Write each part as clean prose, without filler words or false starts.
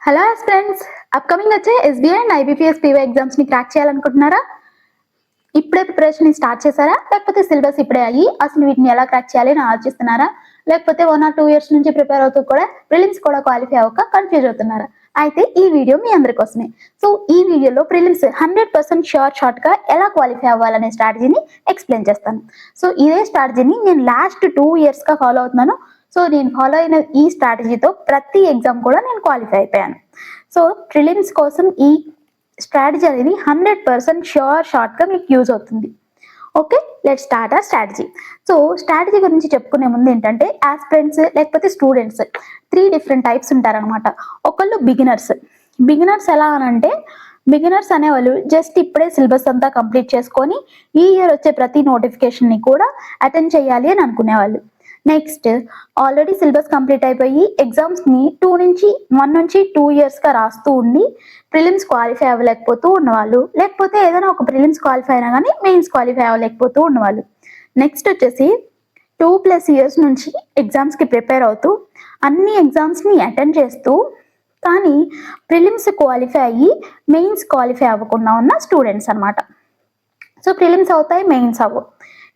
Hello friends, upcoming వచ్చే SBI and IBPS py exams ని crack చేయాలనుకుంటున్నారా? ఇప్పుడే ప్రిపరేషన్ స్టార్ట్ చేశారా? లేకపోతే సిలబస్ ఇప్పుడే అయ్యి అసలు వీటిని ఎలా క్రాక్ చేయాలి అని ఆలోచిస్తున్నారా? లేకపోతే 1 or 2 years నుంచి ప్రిపేర్ అవుతూ కూడా ప్రిలిమ్స్ కూడా క్వాలిఫై అవ్వక కన్ఫ్యూజ్ అవుతున్నారా? అయితే ఈ వీడియో మీ అందరి కోసమే. సో ఈ వీడియోలో ప్రిలిమ్స్ 100% షార్ట్ గా ఎలా క్వాలిఫై అవ్వాలనే స్ట్రాటజీని ఎక్స్ప్లెయిన్ చేస్తాను. సో ఇదే స్ట్రాటజీని నేను లాస్ట్ 2 years గా ఫాలో అవుతున్నాను. సో నేను ఫాలో అయిన ఈ స్ట్రాటజీతో ప్రతి ఎగ్జామ్ కూడా నేను క్వాలిఫై అయిపోయాను. సో ప్రిలిమ్స్ కోసం ఈ స్ట్రాటజీ అనేది 100% షార్ట్ గా మీకు యూజ్ అవుతుంది. ఓకే, లెట్ స్టార్ట్ ఆ స్ట్రాటజీ. సో స్ట్రాటజీ గురించి చెప్పుకునే ముందు ఏంటంటే ఆస్పిరెంట్స్ లేకపోతే స్టూడెంట్స్ 3 డిఫరెంట్ టైప్స్ ఉంటారనమాట. ఒకళ్ళు బిగినర్స్ ఎలా అనంటే బిగినర్స్ అనేవాళ్ళు జస్ట్ ఇప్పుడే సిలబస్ అంతా కంప్లీట్ చేసుకొని ఈ ఇయర్ వచ్చే ప్రతి నోటిఫికేషన్ ని కూడా అటెండ్ చేయాలి అని అనుకునేవాళ్ళు. నెక్స్ట్, ఆల్రెడీ సిలబస్ కంప్లీట్ అయిపోయి ఎగ్జామ్స్ ని 1 నుంచి 2 years గా రాస్తూ ఉండి ప్రిలిమ్స్ క్వాలిఫై అవ్వలేకపోతూ ఉన్నవాళ్ళు, లేకపోతే ఏదైనా ఒక ప్రిలిమ్స్ క్వాలిఫై అయినా కానీ మెయిన్స్ క్వాలిఫై అవ్వలేకపోతూ ఉన్నవాళ్ళు. నెక్స్ట్ వచ్చేసి 2+ years నుంచి ఎగ్జామ్స్ కి ప్రిపేర్ అవుతూ అన్ని ఎగ్జామ్స్ ని అటెండ్ చేస్తూ కానీ ప్రిలిమ్స్ క్వాలిఫై అయ్యి మెయిన్స్ క్వాలిఫై అవ్వకుండా ఉన్న స్టూడెంట్స్ అనమాట. సో ప్రిలిమ్స్ అవుతాయి, మెయిన్స్ అవ్వవు.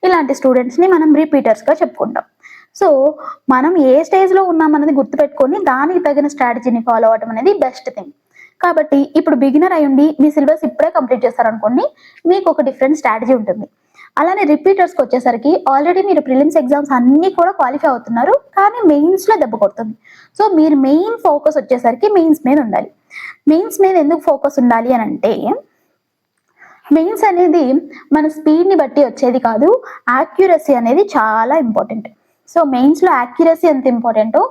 ఇలాంటి స్టూడెంట్స్ ని మనం రిపీటర్స్ గా చెప్పుకుంటాం. సో మనం ఏ స్టేజ్ లో ఉన్నామన్నది గుర్తుపెట్టుకొని దానికి తగిన స్ట్రాటజీని ఫాలో అవడం అనేది బెస్ట్ థింగ్. కాబట్టి ఇప్పుడు బిగినర్ అయ్యుండి మీ సిలబస్ ఇప్పుడే కంప్లీట్ చేస్తారనుకోండి, మీకు ఒక డిఫరెంట్ స్ట్రాటజీ ఉంటుంది. అలానే రిపీటర్స్కి వచ్చేసరికి ఆల్రెడీ మీరు ప్రిలిమ్స్ ఎగ్జామ్స్ అన్ని కూడా క్వాలిఫై అవుతున్నారు, కానీ మెయిన్స్ లో దెబ్బ కొడుతుంది. సో మీరు మెయిన్ ఫోకస్ వచ్చేసరికి మెయిన్స్ మీద ఉండాలి. మెయిన్స్ మీద ఎందుకు ఫోకస్ ఉండాలి అని అంటే మెయిన్స్ అనేది మన స్పీడ్ ని బట్టి వచ్చేది కాదు, యాక్యురసీ అనేది చాలా ఇంపార్టెంట్. సో మెయిన్స్ లో యాక్యురసీ ఎంత ఇంపార్టెంటో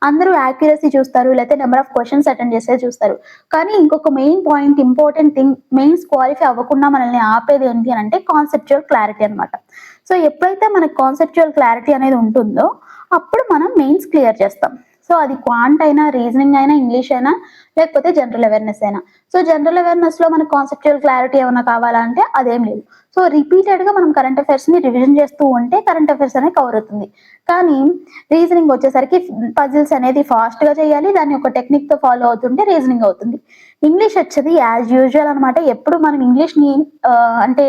అందరూ యాక్యురసీ చూస్తారు, లేకపోతే నెంబర్ ఆఫ్ క్వశ్చన్స్ అటెండ్ చేసే చూస్తారు. కానీ ఇంకొక main point, important thing, mains qualify అవ్వకుండా మనల్ని ఆపేది ఏంటి అని అంటే కాన్సెప్చువల్ క్లారిటీ అనమాట. సో ఎప్పుడైతే మనకు కాన్సెప్చువల్ క్లారిటీ అనేది ఉంటుందో అప్పుడు మనం మెయిన్స్ క్లియర్ చేస్తాం. సో అది క్వాంట్ అయినా, రీజనింగ్ అయినా, ఇంగ్లీష్ అయినా, లేకపోతే జనరల్ అవేర్నెస్ అయినా. సో జనరల్ అవేర్నెస్ లో మనకు కాన్సెప్చువల్ క్లారిటీ ఏమైనా కావాలంటే అదేం లేదు. సో రిపీటెడ్ గా మనం కరెంట్ అఫైర్స్ ని రివిజన్ చేస్తూ ఉంటే కరెంట్ అఫైర్స్ అనేది కవర్ అవుతుంది. కానీ రీజనింగ్ వచ్చేసరికి పజిల్స్ అనేది ఫాస్ట్ గా చేయాలి, దాన్ని ఒక టెక్నిక్ తో ఫాలో అవుతుంటే రీజనింగ్ అవుతుంది. ఇంగ్లీష్ వచ్చేది యాజ్ యూజువల్ అనమాట. ఎప్పుడు మనం ఇంగ్లీష్ ని అంటే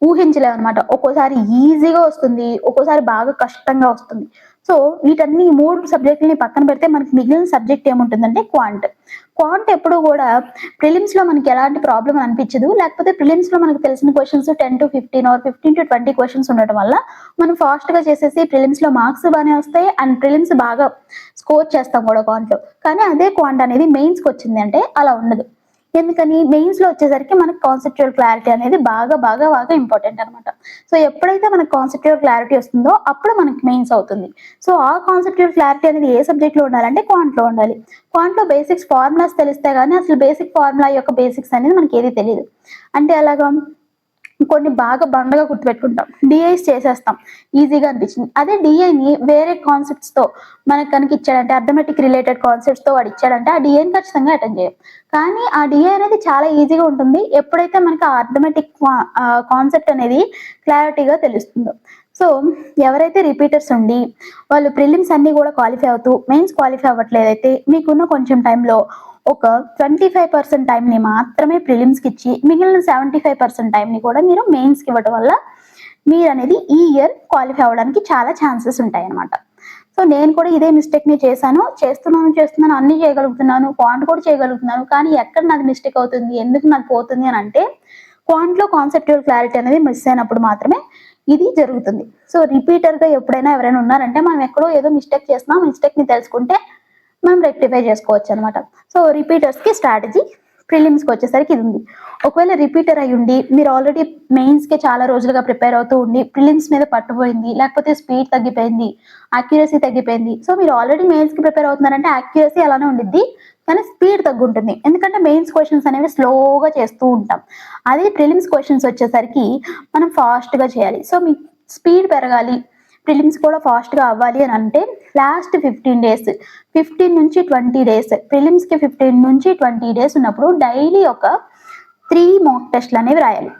ఊహించలేము అనమాట. ఒక్కోసారి ఈజీగా వస్తుంది, ఒక్కోసారి బాగా కష్టంగా వస్తుంది. సో వీటన్ని 3 సబ్జెక్టులని పక్కన పెడితే మనకి మిగిలిన సబ్జెక్ట్ ఏముంటుందంటే క్వాంట్ ఎప్పుడు కూడా ప్రిలిమ్స్ లో మనకి ఎలాంటి ప్రాబ్లం అనిపించదు. లేకపోతే ప్రిలిమ్స్ లో మనకు తెలిసిన questions 10 to 15 or 15 to 20 questions ఉండటం వల్ల మనం ఫాస్ట్ గా చేసేసి ప్రిలిమ్స్ లో మార్క్స్ బాగానే వస్తాయి అండ్ ప్రిలిమ్స్ బాగా స్కోర్ చేస్తాం కూడా క్వాంట్ లో. కానీ అదే క్వాంట్ అనేది మెయిన్స్ కి వచ్చింది అంటే అలా ఉండదు. ఎందుకని? మెయిన్స్ లో వచ్చేసరికి మనకు కాన్సెప్చువల్ క్లారిటీ అనేది బాగా బాగా బాగా ఇంపార్టెంట్ అనమాట. సో ఎప్పుడైతే మనకు కాన్సెప్చువల్ క్లారిటీ వస్తుందో అప్పుడు మనకి మెయిన్స్ అవుతుంది. సో ఆ కాన్సెప్చువల్ క్లారిటీ అనేది ఏ సబ్జెక్ట్ లో ఉండాలంటే క్వాంట్ లో ఉండాలి. క్వాంట్ లో బేసిక్స్ ఫార్ములాస్ తెలిస్తే గానీ అసలు బేసిక్ ఫార్ములా యొక్క బేసిక్స్ అనేది మనకి ఏది తెలియదు. అంటే అలాగా కొన్ని బాగా బండగా గుర్తుపెట్టుకుంటాం, డిఐస్ చేసేస్తాం, ఈజీగా అనిపించింది. అదే డిఐని వేరే కాన్సెప్ట్స్ తో మనకు కనుక ఇచ్చాడంటే, అర్థమెటిక్ రిలేటెడ్ కాన్సెప్ట్స్ తో వాడు ఇచ్చాడంటే ఆ డిఐని ఖచ్చితంగా అటెండ్ చేయం. కానీ ఆ డిఐ అనేది చాలా ఈజీగా ఉంటుంది ఎప్పుడైతే మనకి ఆ అర్థమెటిక్ కాన్సెప్ట్ అనేది క్లారిటీగా తెలుస్తుందో. సో ఎవరైతే రిపీటర్స్ ఉండి వాళ్ళు ప్రిలిమ్స్ అన్ని కూడా క్వాలిఫై అవుతూ మెయిన్స్ క్వాలిఫై అవ్వట్లేదైతే మీకున్న కొంచెం టైంలో ఒక 25% టైంని మాత్రమే ప్రిలిమ్స్కి ఇచ్చి మిగిలిన 75% టైంని కూడా మీరు మెయిన్స్కి ఇవ్వడం వల్ల మీరు అనేది ఈ ఇయర్ క్వాలిఫై అవ్వడానికి చాలా ఛాన్సెస్ ఉంటాయి అన్నమాట. సో నేను కూడా ఇదే మిస్టేక్ని చేస్తున్నాను, అన్ని చేయగలుగుతున్నాను, క్వాంట్ కూడా చేయగలుగుతున్నాను. కానీ ఎక్కడ నాది మిస్టేక్ అవుతుంది, ఎందుకు నాకు పోతుంది అని అంటే క్వాంట్లో కాన్సెప్చువల్ క్లారిటీ అనేది మిస్ అయినప్పుడు మాత్రమే ఇది జరుగుతుంది. సో రిపీటర్గా ఎప్పుడైనా ఎవరైనా ఉన్నారంటే మనం ఎక్కడో ఏదో మిస్టేక్ చేస్తున్నాం, మిస్టేక్ని తెలుసుకుంటే మనం రెక్టిఫై చేసుకోవచ్చు అనమాట. సో రిపీటర్స్కి స్ట్రాటజీ ప్రిలిమ్స్కి వచ్చేసరికి ఇది ఉంది. ఒకవేళ రిపీటర్ అయి ఉండి మీరు ఆల్రెడీ మెయిన్స్కి చాలా రోజులుగా ప్రిపేర్ అవుతూ ఉండి ప్రిలిమ్స్ మీద పట్టుపోయింది, లేకపోతే స్పీడ్ తగ్గిపోయింది, యాక్యురసీ తగ్గిపోయింది. సో మీరు ఆల్రెడీ మెయిన్స్కి ప్రిపేర్ అవుతున్నారంటే యాక్యురసీ అలానే ఉండిద్ది, కానీ స్పీడ్ తగ్గుంటుంది. ఎందుకంటే మెయిన్స్ క్వశ్చన్స్ అనేవి స్లోగా చేస్తూ ఉంటాం. అదే ప్రిలిమ్స్ క్వశ్చన్స్ వచ్చేసరికి మనం ఫాస్ట్గా చేయాలి. సో మీ స్పీడ్ పెరగాలి, ప్రిలిమ్స్ కూడా ఫాస్ట్గా అవ్వాలి అని అంటే లాస్ట్ 15 days, 15 నుంచి 20 days, ప్రిలిమ్స్కి 15 నుంచి 20 days ఉన్నప్పుడు డైలీ ఒక 3 mock టెస్ట్లు అనేవి రాయాలి.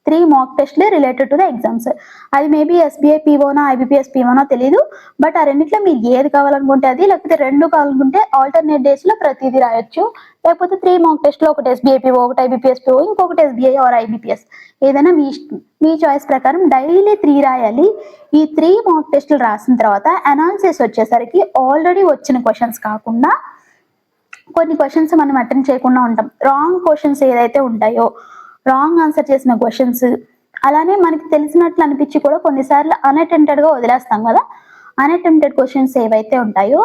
3 మాక్ టెస్ట్లు రిలేటెడ్ టు ద ఎగ్జామ్స్. అది మేబీ ఎస్బీఐ పీఓనో ఐబీపీఎస్ పీఓనో తెలియదు. బట్ ఆ రెండిట్లో మీరు ఏది కావాలనుకుంటే అది, లేకపోతే 2 కావాలనుకుంటే ఆల్టర్నేట్ డేస్లో ప్రతిదీ రాయొచ్చు. లేకపోతే 3 మాక్ టెస్ట్లో ఒకటి ఎస్బీఐ పీఓ, ఒకటి ఐబీపీఎస్ పీఓ, ఇంకొకటి ఎస్బీఐ ఆర్ ఐబీపీఎస్, ఏదైనా మీ ఇష్టం, మీ చాయిస్ ప్రకారం డైలీ 3 రాయాలి. ఈ 3 మాక్ టెస్టులు రాసిన తర్వాత అనాలిసిస్ వచ్చేసరికి ఆల్రెడీ వచ్చిన క్వశ్చన్స్ కాకుండా కొన్ని క్వశ్చన్స్ మనం అటెంప్ట్ చేయకుండా ఉంటాం. రాంగ్ క్వశ్చన్స్ ఏదైతే ఉంటాయో, రాంగ్ ఆన్సర్ చేసిన క్వశ్చన్స్, అలానే మనకి తెలిసినట్లు అనిపించి కూడా కొన్నిసార్లు అన్అటెంప్టెడ్గా వదిలేస్తాం కదా. అన్అటెంప్టెడ్ క్వశ్చన్స్ ఏవైతే ఉంటాయో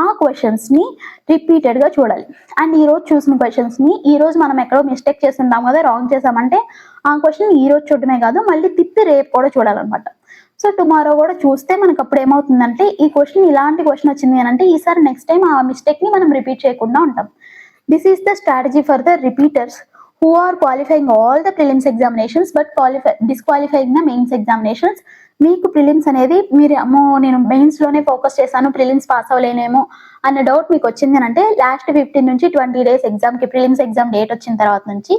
ఆ క్వశ్చన్స్ని రిపీటెడ్గా చూడాలి. అండ్ ఈరోజు చూసిన క్వశ్చన్స్ని ఈరోజు మనం ఎక్కడో మిస్టేక్ చేస్తుంటాం కదా, రాంగ్ చేసామంటే ఆ క్వశ్చన్ ఈరోజు చూడటమే కాదు, మళ్ళీ తిప్పి రేపు కూడా చూడాలన్నమాట. సో టుమారో కూడా చూస్తే మనకు అప్పుడు ఏమవుతుందంటే, ఈ క్వశ్చన్ ఇలాంటి క్వశ్చన్ వచ్చింది అని అంటే ఈసారి నెక్స్ట్ టైం ఆ మిస్టేక్ని మనం రిపీట్ చేయకుండా ఉంటాం. This is the strategy for the repeaters who are qualifying all the prelims examinations but disqualifying the mains examinations. మీకు ప్రిలిమ్స్ అనేది మీరు అమ్మో నేను మెయిన్స్లోనే ఫోకస్ చేశాను, ప్రిలిమ్స్ పాస్ అవ్వలేనేమో అన్న డౌట్ మీకు వచ్చింది అంటే లాస్ట్ 15 నుంచి 20 డేస్ ఎగ్జామ్కి, ప్రిలిమ్స్ ఎగ్జామ్ డేట్ వచ్చిన తర్వాత నుంచి,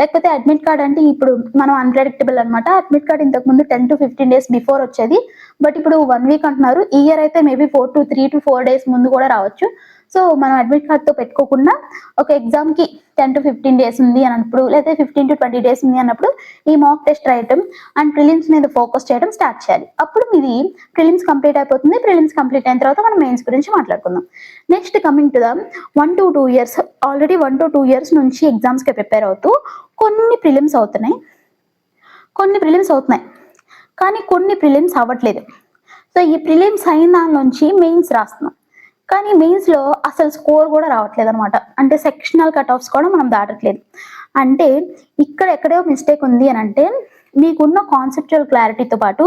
లేకపోతే అడ్మిట్ కార్డ్ అంటే ఇప్పుడు మనం అన్ప్రెడిక్టబుల్ అనమాట. అడ్మిట్ కార్డ్ ఇంతకుముందు 10 to 15 డేస్ బిఫోర్ వచ్చేది, బట్ ఇప్పుడు 1 వీక్ అంటున్నారు. ఈ ఇయర్ అయితే మేబీ 3 to 4 డేస్ ముందు కూడా రావచ్చు. సో మనం అడ్మిట్ కార్డ్తో పెట్టుకోకుండా ఒక ఎగ్జామ్కి 10 to 15 డేస్ ఉంది అన్నప్పుడు, లేదా 15 to 20 డేస్ ఉంది అన్నప్పుడు ఈ మాక్ టెస్ట్ రాయటం అండ్ ప్రిలిమ్స్ మీద ఫోకస్ చేయడం స్టార్ట్ చేయాలి. అప్పుడు మీది ప్రిలిమ్స్ కంప్లీట్ అయిపోతుంది. ప్రిలిమ్స్ కంప్లీట్ అయిన తర్వాత మనం మెయిన్స్ గురించి మాట్లాడుకుందాం. Next coming to the 1 to 2 years, already 1 to 2 years నుంచి ఎగ్జామ్స్కి ప్రిపేర్ అవుతూ కొన్ని ప్రిలిమ్స్ అవుతున్నాయి, కానీ కొన్ని ప్రిలిమ్స్ అవ్వట్లేదు. సో ఈ ప్రిలిమ్స్ అయిన దాని నుంచి మెయిన్స్ రాస్తున్నాం, కానీ మెయిన్స్లో అసలు స్కోర్ కూడా రావట్లేదు అనమాట. అంటే సెక్షనల్ కట్ ఆఫ్స్ కూడా మనం దాటట్లేదు. అంటే ఇక్కడ ఎక్కడో మిస్టేక్ ఉంది అని అంటే, మీకున్న కాన్సెప్చువల్ క్లారిటీతో పాటు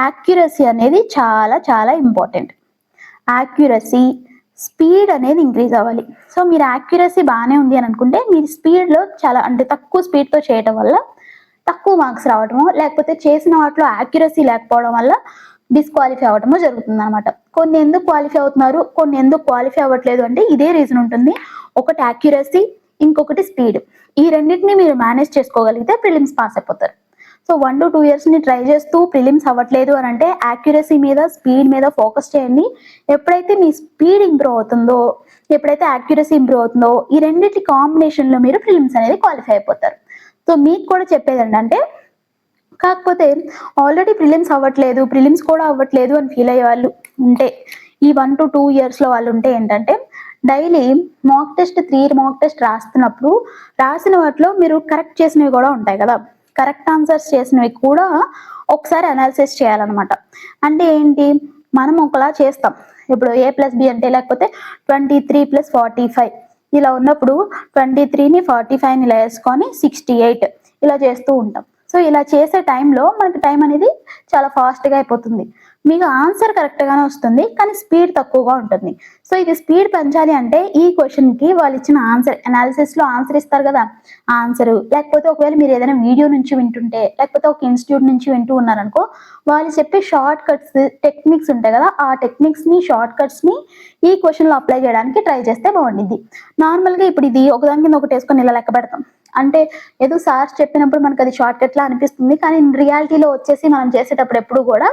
యాక్యురసీ అనేది చాలా చాలా ఇంపార్టెంట్. యాక్యురసీ, స్పీడ్ అనేది ఇంక్రీజ్ అవ్వాలి. సో మీరు యాక్యురసీ బాగానే ఉంది అని అనుకుంటే, మీరు స్పీడ్లో చాలా అంటే తక్కువ స్పీడ్తో చేయడం వల్ల తక్కువ మార్క్స్ రావడమో, లేకపోతే చేసిన వాటిలో యాక్యురసీ లేకపోవడం వల్ల డిస్క్వాలిఫై అవ్వడమో జరుగుతుంది అనమాట. కొన్ని ఎందుకు క్వాలిఫై అవుతున్నారు, కొన్ని ఎందుకు క్వాలిఫై అవ్వట్లేదు అంటే ఇదే రీజన్ ఉంటుంది. ఒకటి యాక్యురసీ, ఇంకొకటి స్పీడ్. ఈ రెండింటిని మీరు మేనేజ్ చేసుకోగలిగితే ప్రిలిమ్స్ పాస్ అయిపోతారు. సో 1 to 2 ఇయర్స్ని ట్రై చేస్తూ ప్రిలిమ్స్ అవ్వట్లేదు అని అంటే యాక్యురసీ మీద, స్పీడ్ మీద ఫోకస్ చేయండి. ఎప్పుడైతే మీ స్పీడ్ ఇంప్రూవ్ అవుతుందో, ఎప్పుడైతే యాక్యురసీ ఇంప్రూవ్ అవుతుందో, ఈ రెండింటి కాంబినేషన్లో మీరు ప్రిలిమ్స్ అనేది క్వాలిఫై అయిపోతారు. సో మీకు కూడా చెప్పేది ఏంటంటే, కాకపోతే ఆల్రెడీ ప్రిలిమ్స్ కూడా అవ్వట్లేదు అని ఫీల్ అయ్యే వాళ్ళు ఉంటే, ఈ 1 to 2 ఇయర్స్లో వాళ్ళు ఉంటే ఏంటంటే, daily mock test 3 mock test రాస్తున్నప్పుడు రాసిన వాటిలో మీరు కరెక్ట్ చేసినవి కూడా ఉంటాయి కదా, కరెక్ట్ ఆన్సర్స్ చేసినవి కూడా ఒకసారి అనాలిసిస్ చేయాలన్నమాట. అంటే ఏంటి, మనం ఒకలా చేస్తాం. ఇప్పుడు A+B అంటే, లేకపోతే 23 + 45 ఇలా ఉన్నప్పుడు 23ని 45ని ఇలా వేసుకొని 68 ఇలా చేస్తూ ఉంటాం. సో ఇలా చేసే టైంలో మనకి టైం అనేది చాలా ఫాస్ట్గా అయిపోతుంది. మీకు ఆన్సర్ కరెక్ట్గానే వస్తుంది, కానీ స్పీడ్ తక్కువగా ఉంటుంది. సో ఇది స్పీడ్ పెంచాలి అంటే ఈ క్వశ్చన్కి వాళ్ళు ఇచ్చిన ఆన్సర్, అనాలిసిస్లో ఆన్సర్ ఇస్తారు కదా, ఆన్సరు, లేకపోతే ఒకవేళ మీరు ఏదైనా వీడియో నుంచి వింటుంటే, లేకపోతే ఒక ఇన్స్టిట్యూట్ నుంచి వింటూ ఉన్నారనుకో, వాళ్ళు చెప్పే షార్ట్ కట్స్, టెక్నిక్స్ ఉంటాయి కదా, ఆ టెక్నిక్స్ని, షార్ట్ కట్స్ని ఈ క్వశ్చన్లో అప్లై చేయడానికి ట్రై చేస్తే బాగుంటుంది. నార్మల్గా ఇప్పుడు ఇది ఒకదాని కింద ఒకటి వేసుకొని ఇలా లెక్క పెడతాం. అంటే ఏదో సార్ చెప్పినప్పుడు మనకు అది షార్ట్ కట్ లా అనిపిస్తుంది, కానీ రియాలిటీలో వచ్చేసి మనం చేసేటప్పుడు ఎప్పుడు కూడా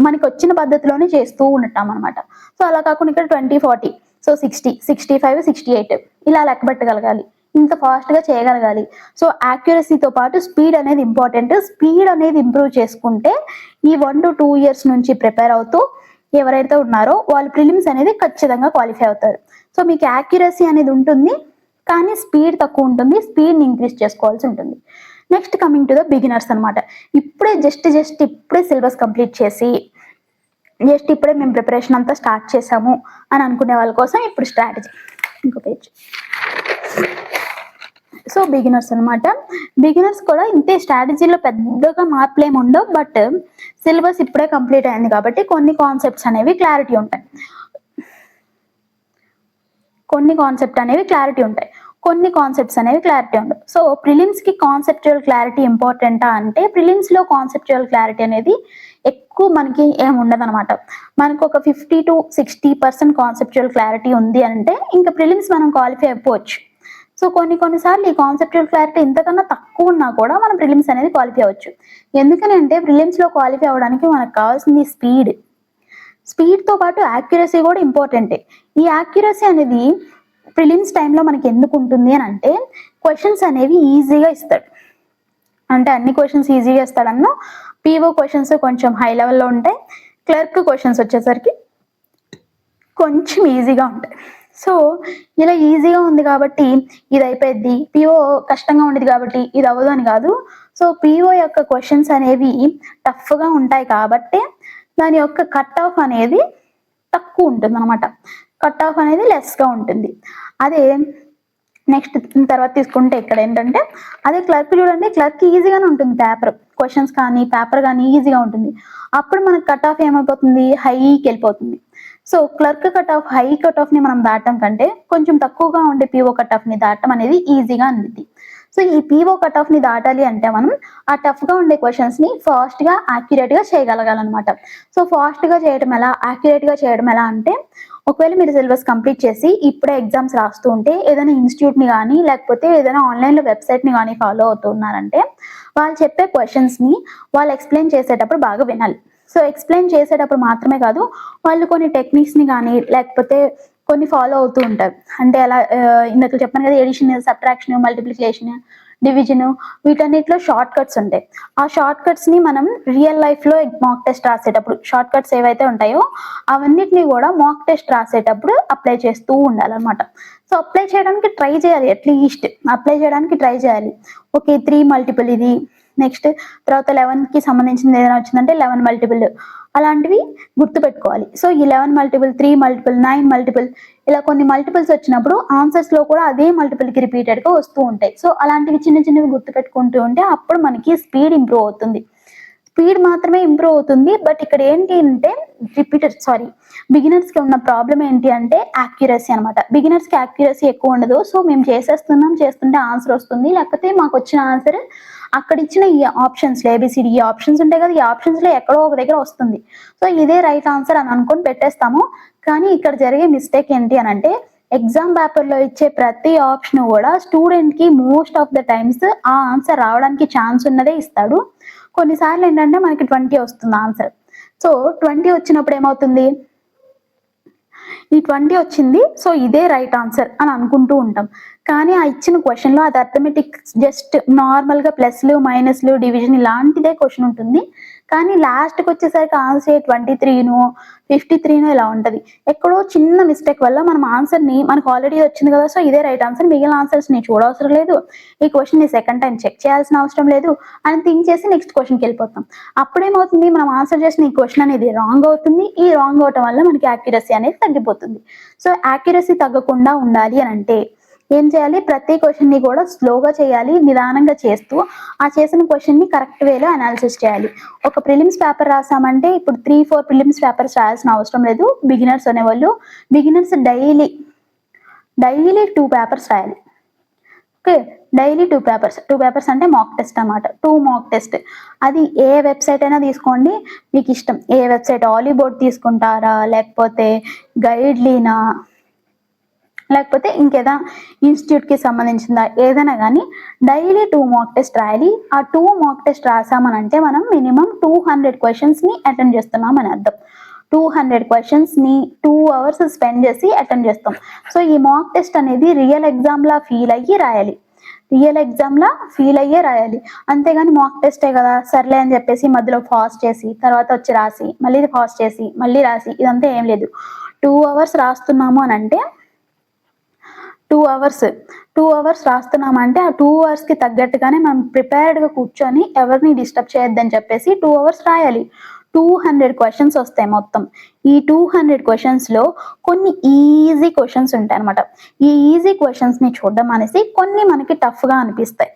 మనకి వచ్చిన పద్ధతిలోనే చేస్తూ ఉంటాం అనమాట. సో అలా కాకుండా ఇక్కడ 20, 40, సో 60, 65, 68 ఇలా లెక్క పెట్టగలగాలి, ఇంత ఫాస్ట్గా చేయగలగాలి. సో యాక్యురసీతో పాటు స్పీడ్ అనేది ఇంపార్టెంట్. స్పీడ్ అనేది ఇంప్రూవ్ చేసుకుంటే ఈ 1 to 2 ఇయర్స్ నుంచి ప్రిపేర్ అవుతూ ఎవరైతే ఉన్నారో వాళ్ళు ప్రిలిమ్స్ అనేది ఖచ్చితంగా క్వాలిఫై అవుతారు. సో మీకు యాక్యురసీ అనేది ఉంటుంది, కానీ స్పీడ్ తక్కువ ఉంటుంది, స్పీడ్ని ఇంక్రీజ్ చేసుకోవాల్సి ఉంటుంది. Next coming to the beginners అనమాట. ఇప్పుడే సిలబస్ కంప్లీట్ చేసి ఇప్పుడే మేము ప్రిపరేషన్ అంతా స్టార్ట్ చేసాము అని అనుకునే వాళ్ళ కోసం ఇప్పుడు స్ట్రాటజీ, ఇంకో పేజ్. సో బిగినర్స్ అనమాట. బిగినర్స్ కూడా ఇంతే, స్ట్రాటజీలో పెద్దగా మార్పులు ఏమి ఉండవు, బట్ సిలబస్ ఇప్పుడే కంప్లీట్ అయింది కాబట్టి కొన్ని కాన్సెప్ట్స్ అనేవి క్లారిటీ ఉంటాయి, కొన్ని కాన్సెప్ట్స్ అనేవి క్లారిటీ ఉండవు. సో ప్రిలిమ్స్కి కాన్సెప్చువల్ క్లారిటీ ఇంపార్టెంటా అంటే, ప్రిలిమ్స్లో కాన్సెప్చువల్ క్లారిటీ అనేది ఎక్కువ మనకి ఏమి ఉండదు అనమాట. మనకు ఒక 50 to 60% కాన్సెప్చువల్ క్లారిటీ ఉంది అంటే ఇంకా ప్రిలిమ్స్ మనం క్వాలిఫై అయిపోవచ్చు. సో కొన్నిసార్లు ఈ కాన్సెప్చువల్ క్లారిటీ ఇంతకన్నా తక్కువ ఉన్నా కూడా మనం ప్రిలిమ్స్ అనేది క్వాలిఫై అవ్వచ్చు. ఎందుకని అంటే ప్రిలిమ్స్లో క్వాలిఫై అవ్వడానికి మనకు కావాల్సింది స్పీడ్తో పాటు యాక్యురసీ కూడా ఇంపార్టెంటే. ఈ యాక్యురసీ అనేది ప్రిలిమ్స్ టైంలో మనకి ఎందుకు ఉంటుంది అని అంటే క్వశ్చన్స్ అనేవి ఈజీగా ఇస్తాడు. అంటే అన్ని క్వశ్చన్స్ ఈజీగా ఇస్తాడన్న పీఓ క్వశ్చన్స్ కొంచెం హై లెవెల్లో ఉంటాయి, క్లర్క్ క్వశ్చన్స్ వచ్చేసరికి కొంచెం ఈజీగా ఉంటాయి. సో ఇలా ఈజీగా ఉంది కాబట్టి ఇది అయిపోద్ది, పీఓ కష్టంగా ఉండేది కాబట్టి ఇది అవ్వదు అని కాదు. సో పీఓ యొక్క క్వశ్చన్స్ అనేవి టఫ్గా ఉంటాయి కాబట్టి దాని యొక్క కట్ ఆఫ్ అనేది తక్కువ ఉంటుంది అనమాట. కట్ ఆఫ్ అనేది లెస్గా ఉంటుంది. అదే నెక్స్ట్ తర్వాత తీసుకుంటే ఇక్కడ ఏంటంటే అదే క్లర్క్ చూడండి, క్లర్క్ ఈజీగానే ఉంటుంది, క్వశ్చన్స్ కానీ పేపర్ కానీ ఈజీగా ఉంటుంది. అప్పుడు మనకు కట్ ఆఫ్ ఏమైపోతుంది, హైకి వెళ్ళిపోతుంది. So clerk high cut off ని మనం దాటం కంటే కొంచెం తక్కువగా ఉండే పీఓ కట్ ఆఫ్ ని దాటం అనేది ఈజీగా అందింది. సో ఈ పీఓ కట్ ఆఫ్ ని దాటాలి అంటే మనం ఆ టఫ్ గా ఉండే క్వశ్చన్స్ ని ఫాస్ట్ గా యాక్యురేట్ గా చేయగలగాలన్నమాట. సో ఫాస్ట్ గా చేయడం ఎలా, యాక్యురేట్ గా చేయడం ఎలా అంటే ఒకవేళ మీరు సిలబస్ కంప్లీట్ చేసి ఇప్పుడే ఎగ్జామ్స్ రాస్తూ ఉంటే ఏదైనా ఇన్స్టిట్యూట్ ని కానీ లేకపోతే ఏదైనా ఆన్లైన్ లో వెబ్సైట్ ని కానీ ఫాలో అవుతున్నారంటే వాళ్ళు చెప్పే క్వశ్చన్స్ ని వాళ్ళు ఎక్స్ప్లెయిన్ చేసేటప్పుడు బాగా వినాలి. సో ఎక్స్ప్లెయిన్ చేసేటప్పుడు మాత్రమే కాదు, వాళ్ళు కొన్ని టెక్నిక్స్ ని కానీ లేకపోతే కొన్ని ఫాలో అవుతూ ఉంటారు. అంటే అలా ఇందాక చెప్పాను కదా, ఎడిషన్, సబ్ట్రాక్షన్, మల్టిప్లికేషన్, డివిజన్, వీటన్నిటిలో షార్ట్ కట్స్ ఉంటాయి. ఆ షార్ట్ కట్స్ ని మనం రియల్ లైఫ్ లో మాక్ టెస్ట్ రాసేటప్పుడు షార్ట్ కట్స్ ఏవైతే ఉంటాయో అవన్నిటిని కూడా మాక్ టెస్ట్ రాసేటప్పుడు అప్లై చేస్తూ ఉండాలన్నమాట. సో అప్లై చేయడానికి ట్రై చేయాలి, అట్లీస్ట్ అప్లై చేయడానికి ట్రై చేయాలి. ఓకే 3 మల్టిపుల్ ఇది, నెక్స్ట్ తర్వాత 11కి సంబంధించింది ఏదైనా వచ్చిందంటే 11 మల్టిపుల్, అలాంటివి గుర్తుపెట్టుకోవాలి. సో ఈ 11 మల్టిపుల్, 3 మల్టిపుల్, 9 మల్టిపుల్, ఇలా కొన్ని మల్టిపుల్స్ వచ్చినప్పుడు ఆన్సర్స్ లో కూడా అదే మల్టిపుల్ కి రిపీటెడ్ గా వస్తూ ఉంటాయి. సో అలాంటివి చిన్నవి గుర్తుపెట్టుకుంటూ ఉంటే అప్పుడు మనకి స్పీడ్ ఇంప్రూవ్ అవుతుంది. స్పీడ్ మాత్రమే ఇంప్రూవ్ అవుతుంది. బట్ ఇక్కడ ఏంటి అంటే బిగినర్స్ కి ఉన్న ప్రాబ్లం ఏంటి అంటే యాక్యురసీ అనమాట. బిగినర్స్ కి యాక్యురసీ ఎక్కువ ఉండదు. సో మేము చేస్తుంటే ఆన్సర్ వస్తుంది, లేకపోతే మాకు వచ్చిన ఆన్సర్ అక్కడ ఇచ్చిన ఈ ఆప్షన్స్ ఏబిసిడి ఈ ఆప్షన్స్ ఉంటాయి కదా, ఈ ఆప్షన్స్ లో ఎక్కడో ఒక దగ్గర వస్తుంది. సో ఇదే రైట్ ఆన్సర్ అని అనుకొని పెట్టేస్తాము. కానీ ఇక్కడ జరిగే మిస్టేక్ ఏంటి అని అంటే ఎగ్జామ్ పేపర్ లో ఇచ్చే ప్రతి ఆప్షన్ కూడా స్టూడెంట్ కి మోస్ట్ ఆఫ్ ద టైమ్స్ ఆ ఆన్సర్ రావడానికి ఛాన్స్ ఉన్నదే ఇస్తాడు. కొన్నిసార్లు ఏంటంటే మనకి 20 వస్తుంది ఆన్సర్. సో 20 వచ్చినప్పుడు ఏమవుతుంది, ఈ 20 వచ్చింది, సో ఇదే రైట్ ఆన్సర్ అని అనుకుంటూ ఉంటాం. కానీ ఆ ఇచ్చిన క్వశ్చన్లో అది అర్థమెటిక్ జస్ట్ నార్మల్గా ప్లస్లు మైనస్లు డివిజన్ ఇలాంటిదే క్వశ్చన్ ఉంటుంది. కానీ లాస్ట్కి వచ్చేసరికి ఆన్సర్ 23నో 53నో ఇలా ఉంటుంది. ఎక్కడో చిన్న మిస్టేక్ వల్ల మనం ఆన్సర్ని మనకు ఆల్రెడీ వచ్చింది కదా, సో ఇదే రైట్ ఆన్సర్, మిగిలిన ఆన్సర్స్ని చూడవసరం లేదు, ఈ క్వశ్చన్ని సెకండ్ టైం చెక్ చేయాల్సిన అవసరం లేదు అని థింక్ చేసి నెక్స్ట్ క్వశ్చన్కి వెళ్ళిపోతాం. అప్పుడేమవుతుంది, మనం ఆన్సర్ చేసిన ఈ క్వశ్చన్ అనేది రాంగ్ అవుతుంది. ఈ రాంగ్ అవటం వల్ల మనకి యాక్యురసీ అనేది తగ్గిపోతుంది. సో యాక్యురసీ తగ్గకుండా ఉండాలి అని అంటే ఏం చేయాలి, ప్రతి క్వశ్చన్ ని కూడా స్లోగా చేయాలి, నిదానంగా చేస్తూ ఆ చేసిన క్వశ్చన్ ని కరెక్ట్ వేలో అనాలిసిస్ చేయాలి. ఒక ప్రిలిమ్స్ పేపర్ రాసామంటే ఇప్పుడు 3-4 ప్రిలిమ్స్ పేపర్స్ రాయాల్సిన అవసరం లేదు. బిగినర్స్ అనేవాళ్ళు డైలీ 2 పేపర్స్ రాయాలి. ఓకే, డైలీ 2 పేపర్స్ అంటే మాక్ టెస్ట్ అన్నమాట. 2 మాక్ టెస్ట్. అది ఏ వెబ్సైట్ అయినా తీసుకోండి, మీకు ఇష్టం. ఏ వెబ్సైట్, ఆలీబోర్డ్ తీసుకుంటారా లేకపోతే గైడ్లీనా లేకపోతే ఇంకేదా ఇన్స్టిట్యూట్కి సంబంధించిందా, ఏదైనా కానీ డైలీ 2 మాక్ టెస్ట్ రాయాలి. ఆ 2 మాక్ టెస్ట్ రాసామనంటే మనం మినిమం 200 క్వశ్చన్స్ని అటెండ్ చేస్తున్నాం అని అర్థం. 200 క్వశ్చన్స్ని 2 hours స్పెండ్ చేసి అటెండ్ చేస్తాం. సో ఈ మాక్ టెస్ట్ అనేది రియల్ ఎగ్జామ్లా ఫీల్ అయ్యి రాయాలి. అంతేగాని మాక్ టెస్టే కదా సర్లే అని చెప్పేసి మధ్యలో ఫాస్ట్ చేసి తర్వాత వచ్చి రాసి మళ్ళీ ఫాస్ట్ చేసి మళ్ళీ రాసి ఇదంతా ఏం లేదు. 2 hours రాస్తున్నాము అని అంటే 2 hours రాస్తున్నామంటే ఆ 2 hours తగ్గట్టుగానే మనం ప్రిపేర్డ్గా కూర్చొని ఎవరిని డిస్టర్బ్ చేయొద్దని చెప్పేసి 2 hours రాయాలి. 200 క్వశ్చన్స్ వస్తాయి మొత్తం. ఈ 200 క్వశ్చన్స్లో కొన్ని ఈజీ క్వశ్చన్స్ ఉంటాయి అనమాట. ఈ ఈజీ క్వశ్చన్స్ని చూడడం అనేసి కొన్ని మనకి టఫ్గా అనిపిస్తాయి,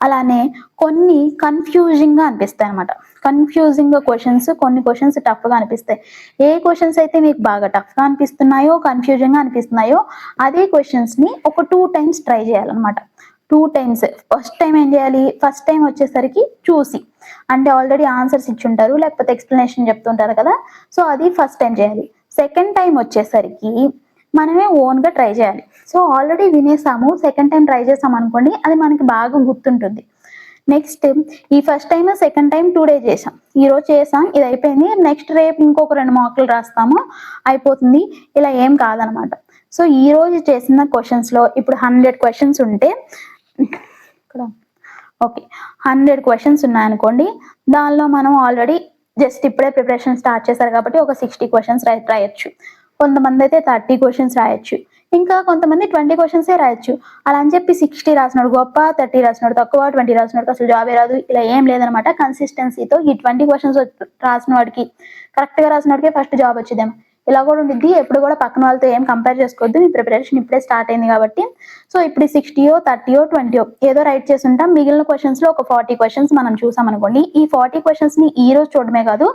అలానే కొన్ని కన్ఫ్యూజింగ్గా అనిపిస్తాయి అనమాట. కొన్ని క్వశ్చన్స్ టఫ్గా అనిపిస్తాయి. ఏ క్వశ్చన్స్ అయితే మీకు బాగా టఫ్గా అనిపిస్తున్నాయో కన్ఫ్యూజింగ్గా అనిపిస్తున్నాయో అదే క్వశ్చన్స్ని ఒక 2 times ట్రై చేయాలన్నమాట. 2 times. ఫస్ట్ టైం ఏం చేయాలి, ఫస్ట్ టైం వచ్చేసరికి చూసి, అంటే ఆల్రెడీ ఆన్సర్స్ ఇచ్చుంటారు లేకపోతే ఎక్స్ప్లెనేషన్ చెప్తుంటారు కదా, సో అది ఫస్ట్ టైం చేయాలి. సెకండ్ టైం వచ్చేసరికి మనమే ఓన్గా ట్రై చేయాలి. సో ఆల్రెడీ వినేసాము, సెకండ్ టైం ట్రై చేసాం అనుకోండి, అది మనకి బాగా గుర్తుంటుంది. నెక్స్ట్ ఈ first time second time 2 days చేసాం, ఈరోజు చేసాం, ఇది అయిపోయింది, నెక్స్ట్ రేపు ఇంకొక 2 మార్కులు రాస్తాము, అయిపోతుంది, ఇలా ఏం కాదనమాట. సో ఈ రోజు చేసిన క్వశ్చన్స్లో ఇప్పుడు 100 క్వశ్చన్స్ ఉంటే ఇక్కడ ఓకే 100 క్వశ్చన్స్ ఉన్నాయనుకోండి, దానిలో మనం ఆల్రెడీ జస్ట్ ఇప్పుడే ప్రిపరేషన్ స్టార్ట్ చేశారు కాబట్టి ఒక 60 క్వశ్చన్స్ రాయొచ్చు. కొంతమంది అయితే 30 క్వశ్చన్స్ రాయొచ్చు, ఇంకా కొంతమంది 20 క్వశ్చన్సే రాయొచ్చు. అలా అని చెప్పి 60 రాసినాడు గొప్ప, 30 రాసినాడు తక్కువ, 20 రాసినాడు అసలు జాబే రాదు, ఇలా ఏం లేదనమాట. కన్సిస్టెన్సీతో ఈ 20 క్వశ్చన్స్ రాసిన వాడికి, కరెక్ట్గా రాసిన వాడికి ఫస్ట్ జాబ్ వచ్చిందేమో, ఇలా కూడా ఉండిద్ది. ఎప్పుడు కూడా పక్కన వాళ్ళతో ఏం కంపేర్ చేసుకోవద్దు, మీ ప్రిపరేషన్ ఇప్పుడే స్టార్ట్ అయింది కాబట్టి. సో ఇప్పుడు 60 30 20 ఏదో రైట్ చేసి ఉంటాం. మిగిలిన క్వశ్చన్స్ లో ఒక 40 క్వశ్చన్స్ మనం చూసాం అనుకోండి, ఈ 40 క్వశ్చన్స్ ని ఈ రోజు చూడడమే కాదు,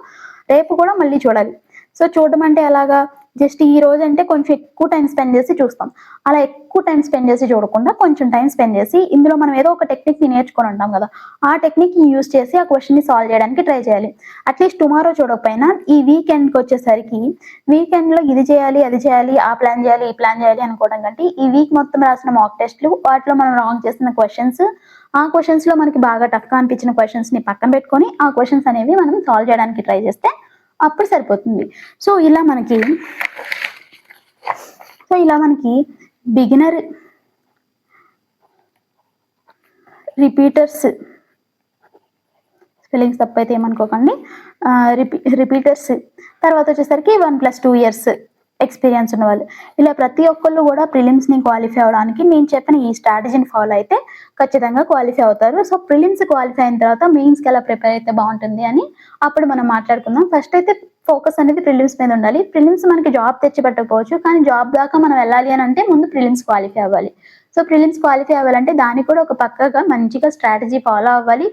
రేపు కూడా మళ్ళీ చూడాలి. సో చూడడం అంటే ఎలాగా, జస్ట్ ఈ రోజు అంటే కొంచెం ఎక్కువ టైం స్పెండ్ చేసి చూస్తాం, అలా ఎక్కువ టైం స్పెండ్ చేసి చూడకుండా కొంచెం టైం స్పెండ్ చేసి ఇందులో మనం ఏదో ఒక టెక్నిక్ ని నేర్చుకొని ఉంటాం కదా, ఆ టెక్నిక్ ని యూజ్ చేసి ఆ క్వశ్చన్ ని సాల్వ్ చేయడానికి ట్రై చేయాలి. అట్లీస్ట్ టుమారో చూడకపోయినా ఈ వీకెండ్కి వచ్చేసరికి, వీకెండ్ లో ఇది చేయాలి అది చేయాలి ఆ ప్లాన్ చేయాలి ఈ ప్లాన్ చేయాలి అనుకోవడం కంటే, ఈ వీక్ మొత్తం రాసిన మాక్ టెస్ట్లు, వాటిలో మనం రాంగ్ చేసిన క్వశ్చన్స్, ఆ క్వశ్చన్స్ లో మనకి బాగా టఫ్గా అనిపించిన క్వశ్చన్స్ ని పక్కన పెట్టుకొని ఆ క్వశ్చన్స్ అనేవి మనం సాల్వ్ చేయడానికి ట్రై చేస్తే అప్పుడు సరిపోతుంది. సో ఇలా మనకి బిగినర్, రిపీటర్స్, స్పెల్లింగ్స్ తప్పైతే ఏమనుకోకండి, రిపీటర్స్, తర్వాత వచ్చేసరికి 1+2 years ఎక్స్పీరియన్స్ ఉన్న వాళ్ళు, ఇలా ప్రతి ఒక్కళ్ళు కూడా ప్రిలిమ్స్ని క్వాలిఫై అవడానికి నేను చెప్పిన ఈ స్ట్రాటజీని ఫాలో అయితే ఖచ్చితంగా క్వాలిఫై అవుతారు. సో ప్రిలిమ్స్ క్వాలిఫై అయిన తర్వాత మెయిన్స్కి ఎలా ప్రిపేర్ అయితే బాగుంటుంది అని అప్పుడు మనం మాట్లాడుకుందాం. ఫస్ట్ అయితే ఫోకస్ అనేది ప్రిలిమ్స్ మీద ఉండాలి. ప్రిలిమ్స్ మనకి జాబ్ తెచ్చిపెట్టకపోవచ్చు, కానీ జాబ్ దాకా మనం వెళ్ళాలి అని అంటే ముందు ప్రిలిమ్స్ క్వాలిఫై అవ్వాలి. సో ప్రిలిమ్స్ క్వాలిఫై అవ్వాలంటే దానికి కూడా ఒక పక్కగా మంచిగా స్ట్రాటజీ ఫాలో అవ్వాలి,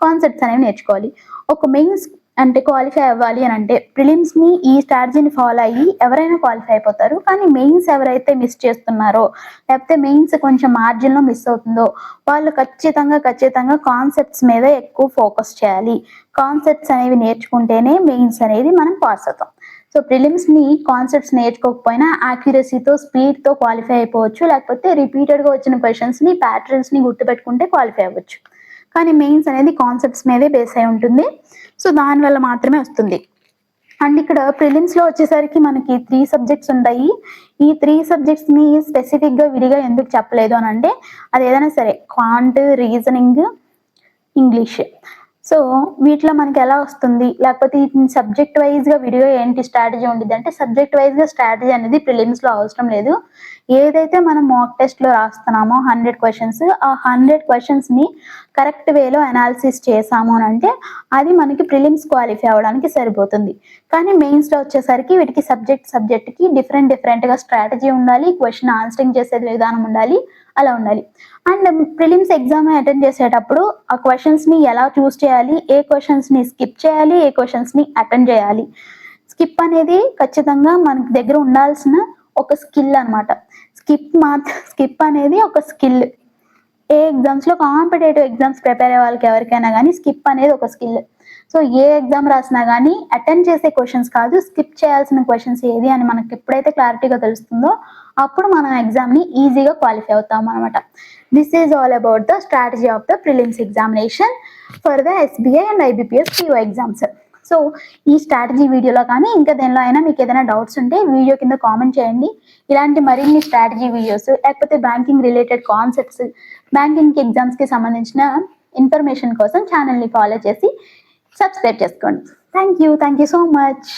కాన్సెప్ట్స్ అనేవి నేర్చుకోవాలి. ఒక మెయిన్స్ అంటే క్వాలిఫై అవ్వాలి అని అంటే ప్రిలిమ్స్ని ఈ స్ట్రాటజీని ఫాలో అయ్యి ఎవరైనా క్వాలిఫై అయిపోతారు. కానీ మెయిన్స్ ఎవరైతే మిస్ చేస్తున్నారో, లేకపోతే మెయిన్స్ కొంచెం మార్జిన్లో మిస్ అవుతుందో, వాళ్ళు ఖచ్చితంగా కాన్సెప్ట్స్ మీద ఎక్కువ ఫోకస్ చేయాలి. కాన్సెప్ట్స్ అనేవి నేర్చుకుంటేనే మెయిన్స్ అనేది మనం పాస్ అవుతాం. సో ప్రిలిమ్స్ని కాన్సెప్ట్స్ నేర్చుకోకపోయినా యాక్యురసీతో, స్పీడ్తో క్వాలిఫై అయిపోవచ్చు, లేకపోతే రిపీటెడ్గా వచ్చిన క్వశ్చన్స్ని, ప్యాటర్న్స్ని గుర్తుపెట్టుకుంటే క్వాలిఫై అవ్వచ్చు. కానీ మెయిన్స్ అనేది కాన్సెప్ట్స్ మీదే బేస్ అయి ఉంటుంది. సో దానివల్ల మాత్రమే వస్తుంది. అండ్ ఇక్కడ ప్రిలిమ్స్లో వచ్చేసరికి మనకి 3 సబ్జెక్ట్స్ ఉంటాయి. ఈ 3 సబ్జెక్ట్స్ని స్పెసిఫిక్గా విడిగా ఎందుకు చెప్పలేదు అని అంటే, అది ఏదైనా సరే క్వాంట్, రీజనింగ్, ఇంగ్లీష్, సో వీటిలో మనకి ఎలా వస్తుంది, లేకపోతే సబ్జెక్ట్ వైజ్గా విడిగా ఏంటి స్ట్రాటజీ ఉండిద్ది అంటే, సబ్జెక్ట్ వైజ్గా స్ట్రాటజీ అనేది ప్రిలిమ్స్లో అవసరం లేదు. ఏదైతే మనం మాక్ టెస్ట్లో రాస్తున్నామో 100 క్వశ్చన్స్, ఆ 100 క్వశ్చన్స్ని కరెక్ట్ వేలో అనాలిసిస్ చేసాము అని అంటే అది మనకి ప్రిలిమ్స్ క్వాలిఫై అవ్వడానికి సరిపోతుంది. కానీ మెయిన్స్లో వచ్చేసరికి వీటికి సబ్జెక్ట్కి డిఫరెంట్గా స్ట్రాటజీ ఉండాలి, క్వశ్చన్ ఆన్సరింగ్ చేసే విధానం ఉండాలి, అలా ఉండాలి. అండ్ ప్రిలిమ్స్ ఎగ్జామ్ అటెండ్ చేసేటప్పుడు ఆ క్వశ్చన్స్ని ఎలా చూస్ చేయాలి, ఏ క్వశ్చన్స్ని స్కిప్ చేయాలి, ఏ క్వశ్చన్స్ని అటెండ్ చేయాలి. స్కిప్ అనేది ఖచ్చితంగా మనకి దగ్గర ఉండాల్సిన ఒక స్కిల్ అనమాట. స్కిప్ అనేది ఒక స్కిల్. ఏ ఎగ్జామ్స్లో, కాంపిటేటివ్ ఎగ్జామ్స్ ప్రిపేర్ అయ్యే వాళ్ళకి ఎవరికైనా కానీ స్కిప్ అనేది ఒక స్కిల్. సో ఏ ఎగ్జామ్ రాసినా కానీ అటెండ్ చేసే క్వశ్చన్స్ కాదు, స్కిప్ చేయాల్సిన క్వశ్చన్స్ ఏది అని మనకి ఎప్పుడైతే క్లారిటీగా తెలుస్తుందో అప్పుడు మనం ఎగ్జామ్ని ఈజీగా క్వాలిఫై అవుతాం అనమాట. This is all about the strategy of the prelims examination for the SBI and IBPS PO exams. So ఈ స్ట్రాటజీ వీడియోలో కానీ ఇంకా దేనిలో అయినా మీకు ఏదైనా డౌట్స్ ఉంటే వీడియో కింద కామెంట్ చేయండి. ఇలాంటి మరిన్ని స్ట్రాటజీ వీడియోస్, లేకపోతే బ్యాంకింగ్ రిలేటెడ్ కాన్సెప్ట్స్, బ్యాంకింగ్ ఎగ్జామ్స్కి సంబంధించిన ఇన్ఫర్మేషన్ కోసం ఛానల్ని ఫాలో చేసి సబ్స్క్రైబ్ చేసుకోండి. Thank you so much.